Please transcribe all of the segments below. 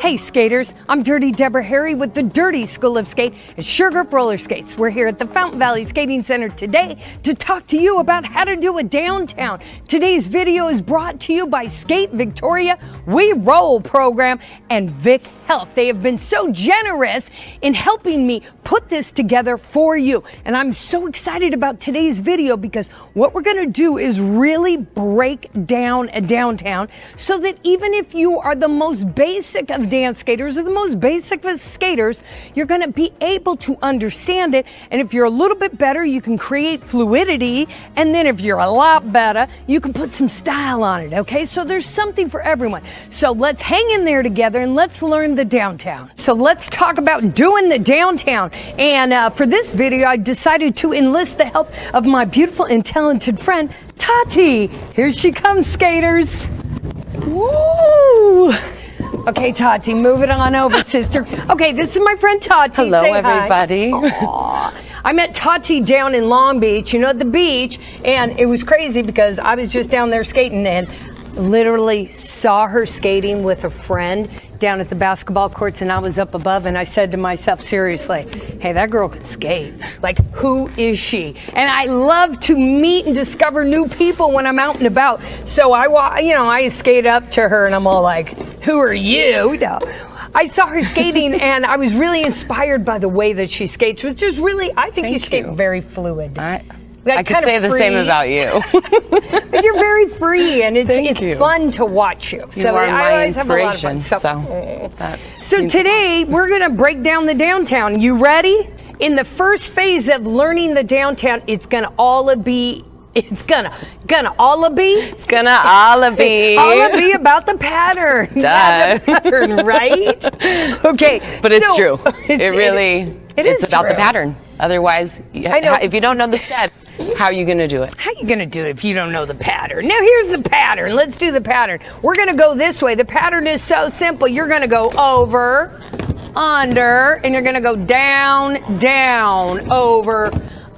Hey skaters, I'm Dirty Deborah Harry with the Dirty School of Skate and Sugar Roller Skates. We're here at the Fountain Valley Skating Center today to talk to you about how to do a downtown. Today's video is brought to you by Skate Victoria, We Roll program, and Vic Health. They have been so generous in helping me put this together for you. And I'm so excited about today's video because what we're gonna do is really break down a downtown so that even if you are the most basic of dance skaters or the most basic of skaters, you're gonna be able to understand it. And if you're a little bit better, you can create fluidity. And then if you're a lot better, you can put some style on it, okay? So there's something for everyone. So let's hang in there together and let's learn the downtown. So let's talk about doing the downtown. And for this video, I decided to enlist the help of my beautiful and talented friend, Tati. Here she comes, skaters. Woo! Okay, Tati, move it on over, sister. Okay, this is my friend Tati. Hello, say everybody. Hi. I met Tati down in Long Beach, you know, at the beach, and it was crazy because I was just down there skating and literally saw her skating with a friend down at the basketball courts, and I was up above, and I said to myself, seriously, hey, that girl can skate. Like, who is she? And I love to meet and discover new people when I'm out and about. So I skate up to her, and I'm all like, who are you? No. I saw her skating, and I was really inspired by the way that she skates, which is really, I think you skate very fluid. I could say the same about you. But you're very free, and it's fun to watch you. You are my inspiration. So today we're gonna break down the downtown. You ready? In the first phase of learning the downtown, it's gonna all be about the pattern. Duh. The pattern, right? Okay. But it's true. It's about the pattern. Otherwise, if you don't know the steps, how are you going to do it? How are you going to do it if you don't know the pattern? Now, here's the pattern. Let's do the pattern. We're going to go this way. The pattern is so simple. You're going to go over, under, and you're going to go down, down, over,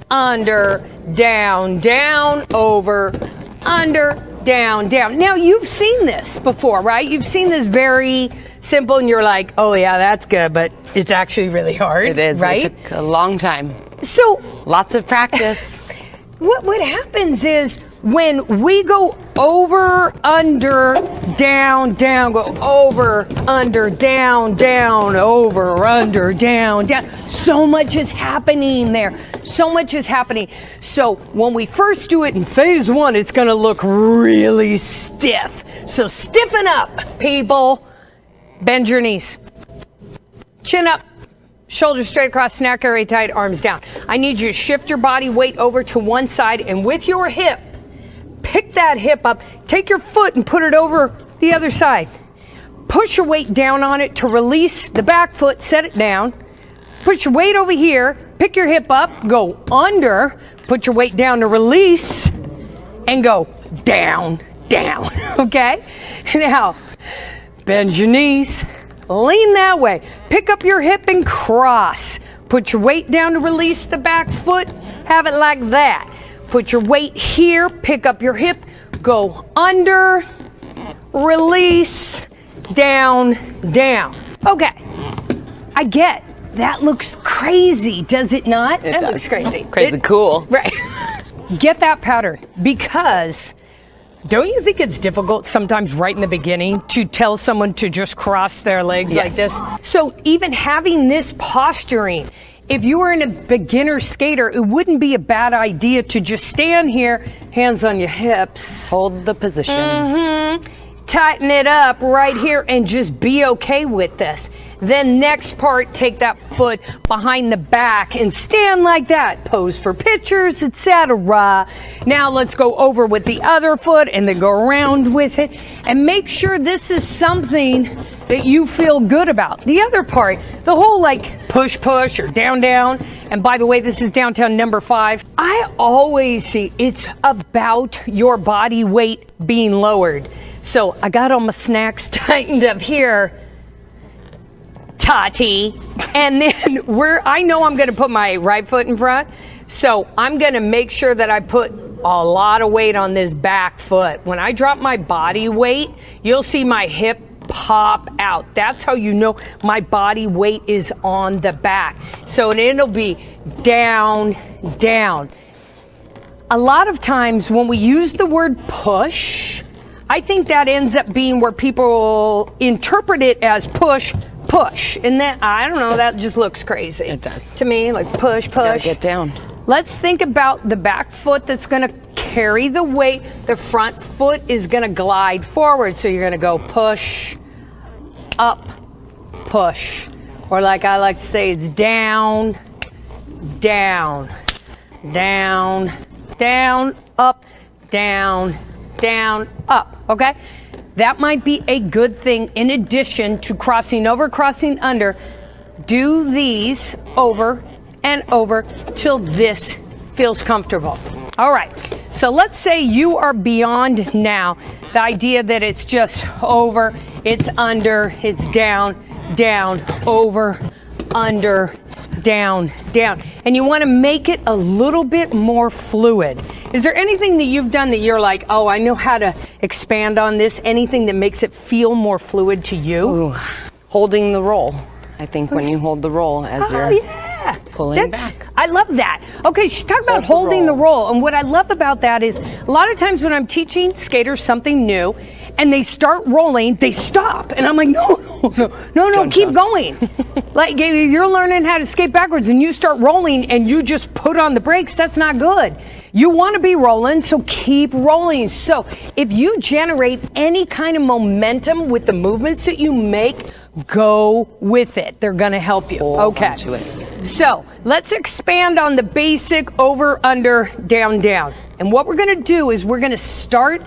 under, down, down, over, under, down, down. Now, you've seen this before, right? You've seen this very simple, and you're like, oh, yeah, that's good, but it's actually really hard. It is, right? It took a long time. So, lots of practice. What happens is when we go over, under, down, down, go over, under, down, down, over, under, down, down. So much is happening there. So much is happening. So when we first do it in phase one, it's going to look really stiff. So stiffen up, people. Bend your knees. Chin up. Shoulders straight across, neck area tight, arms down. I need you to shift your body weight over to one side, and with your hip, pick that hip up, take your foot and put it over the other side. Push your weight down on it to release the back foot, set it down. Put your weight over here, pick your hip up, go under, put your weight down to release, and go down, down, okay? Now, bend your knees. Lean that way. Pick up your hip and cross. Put your weight down to release the back foot. Have it like that. Put your weight here. Pick up your hip. Go under. Release. Down. Down. Okay. I get. That looks crazy, does it not? It does. Looks crazy. Crazy cool. Right. Get that pattern because don't you think it's difficult sometimes right in the beginning to tell someone to just cross their legs like this? So even having this posturing, if you were in a beginner skater, it wouldn't be a bad idea to just stand here, hands on your hips. Hold the position. Tighten it up right here and just be okay with this. Then next part, take that foot behind the back and stand like that. Pose for pictures, etc. Now let's go over with the other foot and then go around with it. And make sure this is something that you feel good about. The other part, the whole like push or down. And by the way, this is downtown number 5. I always see it's about your body weight being lowered. So I got all my snacks tightened up here, Tati, and then I know I'm going to put my right foot in front, so I'm going to make sure that I put a lot of weight on this back foot. When I drop my body weight, you'll see my hip pop out. That's how you know my body weight is on the back. So it'll be down, down. A lot of times when we use the word push, I think that ends up being where people interpret it as push, push. And then, I don't know, that just looks crazy. It does. To me, like push, push. Gotta get down. Let's think about the back foot that's gonna carry the weight. The front foot is gonna glide forward. So you're gonna go push, up, push. Or like I like to say, it's down, down, down, down, up, down, down, up, okay? That might be a good thing in addition to crossing over, crossing under. Do these over and over till this feels comfortable. All right, so let's say you are beyond now the idea that it's just over, it's under, it's down, down, over, under, down, down. And you want to make it a little bit more fluid. Is there anything that you've done that you're like, oh, I know how to expand on this? Anything that makes it feel more fluid to you? Ooh, holding the roll. I think when you hold the roll as you're pulling back. I love that. Okay, she's talking about holding the roll. And what I love about that is a lot of times when I'm teaching skaters something new and they start rolling, they stop. And I'm like, no, keep going. Like you're learning how to skate backwards and you start rolling and you just put on the brakes. That's not good. You want to be rolling, so keep rolling. So if you generate any kind of momentum with the movements that you make, go with it. They're going to help you. Okay. So let's expand on the basic over, under, down, down. And what we're going to do is we're going to start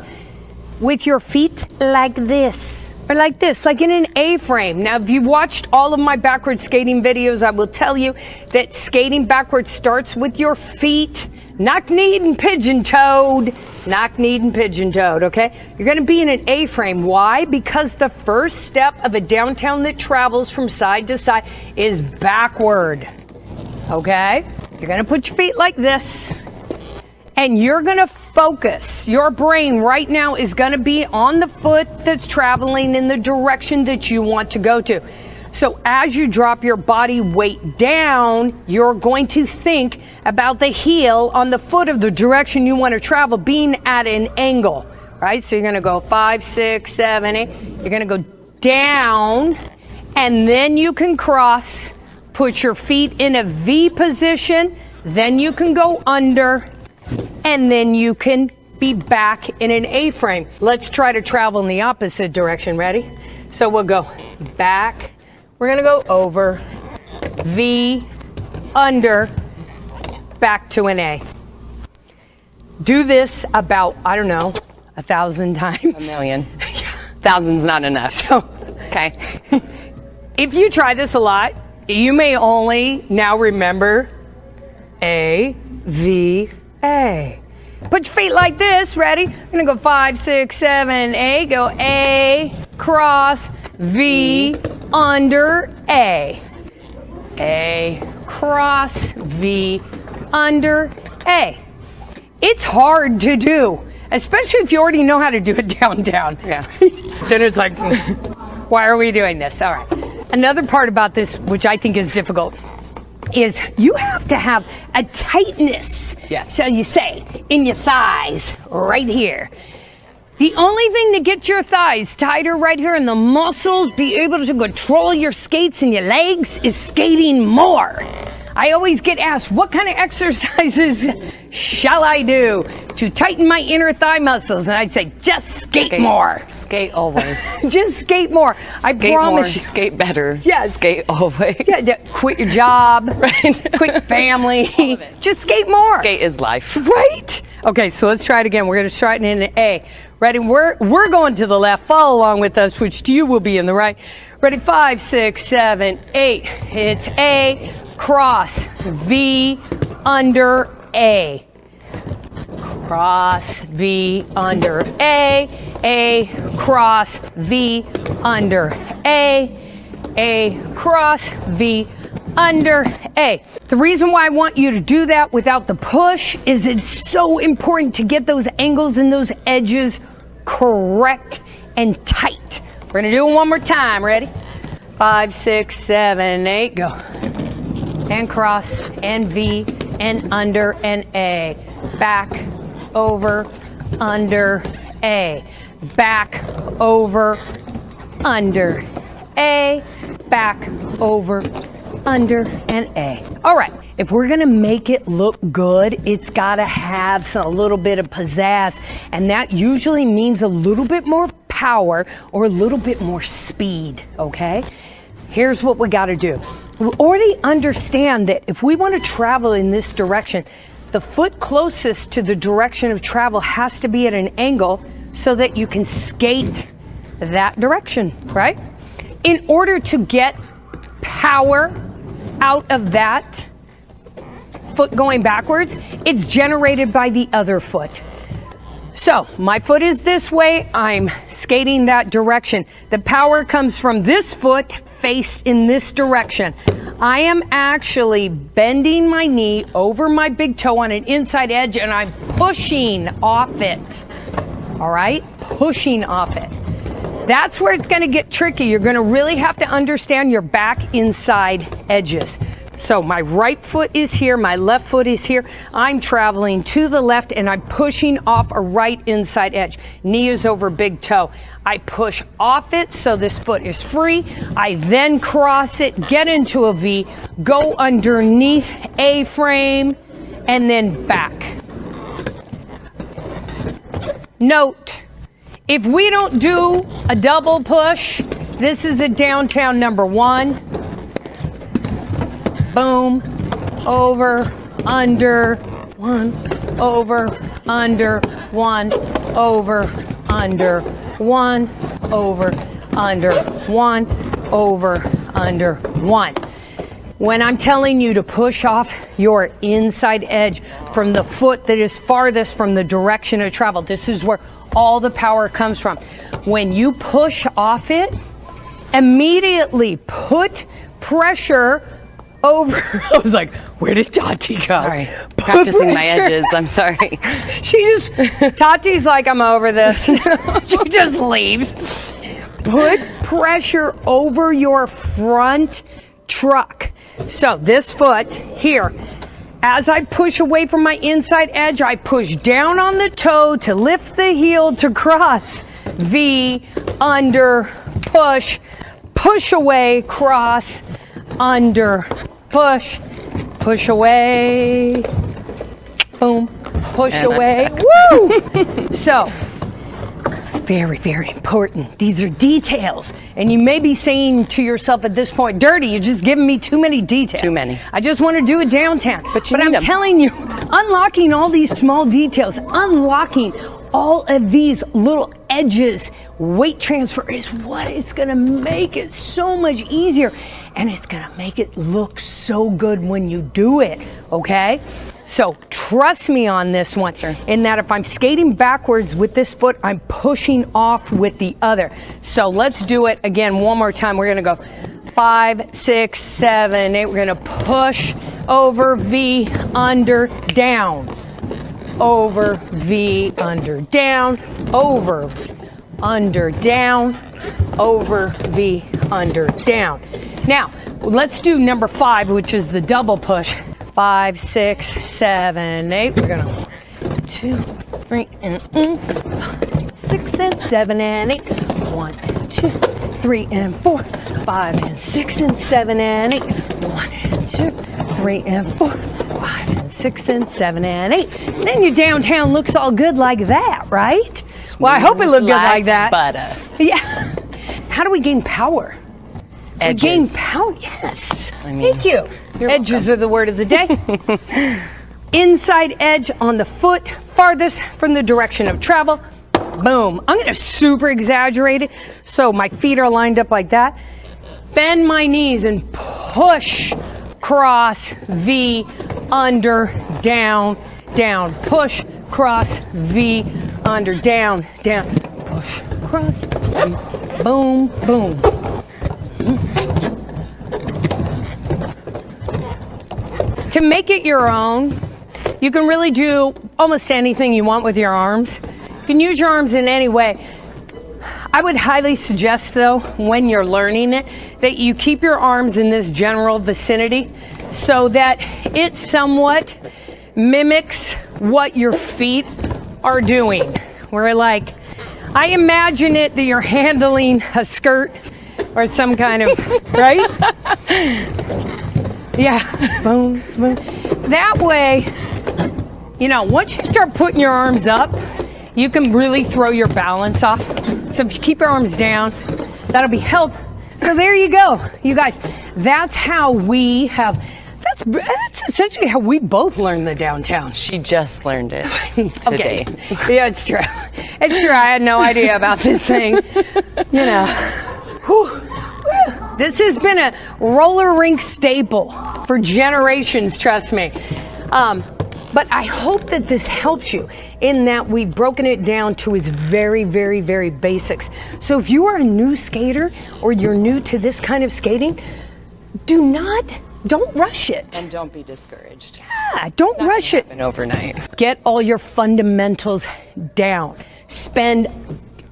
with your feet like this. Or like this, like in an A-frame. Now, if you've watched all of my backward skating videos, I will tell you that skating backwards starts with your feet. Knock-kneed and pigeon-toed. Knock-kneed and pigeon-toed, okay? You're gonna be in an A-frame. Why? Because the first step of a downtown that travels from side to side is backward, okay? You're gonna put your feet like this, and you're gonna focus. Your brain right now is gonna be on the foot that's traveling in the direction that you want to go to. So as you drop your body weight down, you're going to think about the heel on the foot of the direction you want to travel being at an angle, right? So you're going to go 5, 6, 7, 8. You're going to go down, and then you can cross, put your feet in a V position, then you can go under, and then you can be back in an A-frame. Let's try to travel in the opposite direction. Ready? So we'll go back. We're gonna go over, V, under, back to an A. Do this about, I don't know, 1,000 times. A million. 1,000's not enough. So, okay. If you try this a lot, you may only now remember A, V, A. Put your feet like this, ready? I'm gonna go 5, 6, 7, A, go A, cross, V, under, A, cross, V, under, A. It's hard to do, especially if you already know how to do it down, down. Yeah. Then it's like, why are we doing this? All right. Another part about this, which I think is difficult, is you have to have a tightness, shall you say, in your thighs right here. The only thing that gets your thighs tighter right here and the muscles be able to control your skates and your legs is skating more. I always get asked, what kind of exercises shall I do to tighten my inner thigh muscles? And I'd say, just skate more. Skate always. Just skate more. I promise you. Skate better. Yes. Skate always. Yeah, quit your job. Right. Quit family. Just skate more. Skate is life. Right? Okay, so let's try it again. We're going to start in an A. Ready? We're going to the left. Follow along with us, which to you will be in the right. Ready? 5, 6, 7, 8. It's A, cross, V, under, A. Cross, V, under, A, cross, V, under, A, cross, V, under, A. The reason why I want you to do that without the push is it's so important to get those angles and those edges correct and tight We're gonna do it one more time. Ready? 5, 6, 7, 8, go. And cross, and V, and under, and A. Back, over, under, A. Back, over, under, A. Back, over, under, and A. All right, if we're gonna make it look good, it's gotta have a little bit of pizzazz, and that usually means a little bit more power or a little bit more speed, okay? Here's what we gotta do. We already understand that if we wanna travel in this direction, the foot closest to the direction of travel has to be at an angle so that you can skate that direction, right? In order to get power out of that foot going backwards, it's generated by the other foot. So my foot is this way, I'm skating that direction. The power comes from this foot faced in this direction. I am actually bending my knee over my big toe on an inside edge and I'm pushing off it. All right, pushing off it. That's where it's gonna get tricky. You're gonna really have to understand your back inside edges. So my right foot is here, my left foot is here. I'm traveling to the left and I'm pushing off a right inside edge. Knee is over big toe. I push off it so this foot is free. I then cross it, get into a V, go underneath A frame, and then back. Note, if we don't do a double push, this is a downtown number 1. Boom, over, under, 1, over, under, 1, over, under, 1, over, under, 1, over, under, 1. When I'm telling you to push off your inside edge from the foot that is farthest from the direction of travel, this is where all the power comes from. When you push off it, immediately put pressure over. I was like, where did Tati go? Sorry, practicing my edges. I'm sorry. Tati's like, I'm over this. She just leaves. Put pressure over your front truck. So this foot here, as I push away from my inside edge, I push down on the toe to lift the heel to cross. V, under, push, push away, cross, under, push, push away, boom, push and away. Woo! So, very, very important. These are details. And you may be saying to yourself at this point, Dirty, you're just giving me too many details. Too many. I just want to do it downtown. But I'm telling you, unlocking all these small details, unlocking all of these little edges, weight transfer is what is going to make it so much easier. And it's going to make it look so good when you do it, okay? So trust me on this one, in that if I'm skating backwards with this foot, I'm pushing off with the other. So let's do it again one more time. We're gonna go 5, 6, 7, 8. We're gonna push over, V, under, down. Over, V, under, down. Over, under, down. Over, V, under, down. Now, let's do number 5, which is the double push. 5, 6, 7, 8. We're gonna 2, 3, and 5, 6, and 7, and 8. 1, 2, 3, and 4. 5, and 6, and 7, and 8. 1, 2, 3, and 4. 5, and 6, and 7, and 8. And then your downtown looks all good like that, right? Well, I hope it looked good like that. Butter. Yeah. How do we gain power? Edges. Gain power, yes. Thank you. Edges are the word of the day. Inside edge on the foot, farthest from the direction of travel. Boom. I'm going to super exaggerate it so my feet are lined up like that. Bend my knees and push, cross, V, under, down, down. Push, cross, V, under, down, down. Push, cross, V, boom, boom. To make it your own, you can really do almost anything you want with your arms. You can use your arms in any way. I would highly suggest, though, when you're learning it, that you keep your arms in this general vicinity so that it somewhat mimics what your feet are doing. Where, like, I imagine it that you're handling a skirt or some kind of, right? Yeah. Boom, boom. That way, you know, once you start putting your arms up, you can really throw your balance off. So if you keep your arms down, that'll be help. So there you go, you guys. That's how we have, that's essentially how we both learned the downtown. She just learned it today. Okay. Yeah, it's true. It's true. I had no idea about this thing. You know. Whew. This has been a roller rink staple for generations, trust me. But I hope that this helps you in that we've broken it down to its very, very, very basics. So if you are a new skater or you're new to this kind of skating, don't rush it. And don't be discouraged. Yeah, don't rush it. Overnight. Get all your fundamentals down. Spend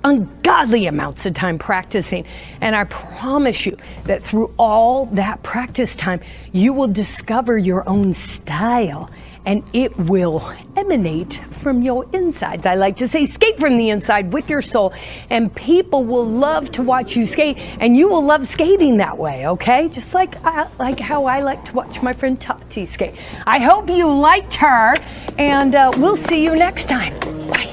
ungodly amounts of time practicing. And I promise you that through all that practice time, you will discover your own style. And it will emanate from your insides. I like to say, skate from the inside with your soul, and people will love to watch you skate, and you will love skating that way, okay? Just like how I like to watch my friend Tati skate. I hope you liked her, and we'll see you next time. Bye.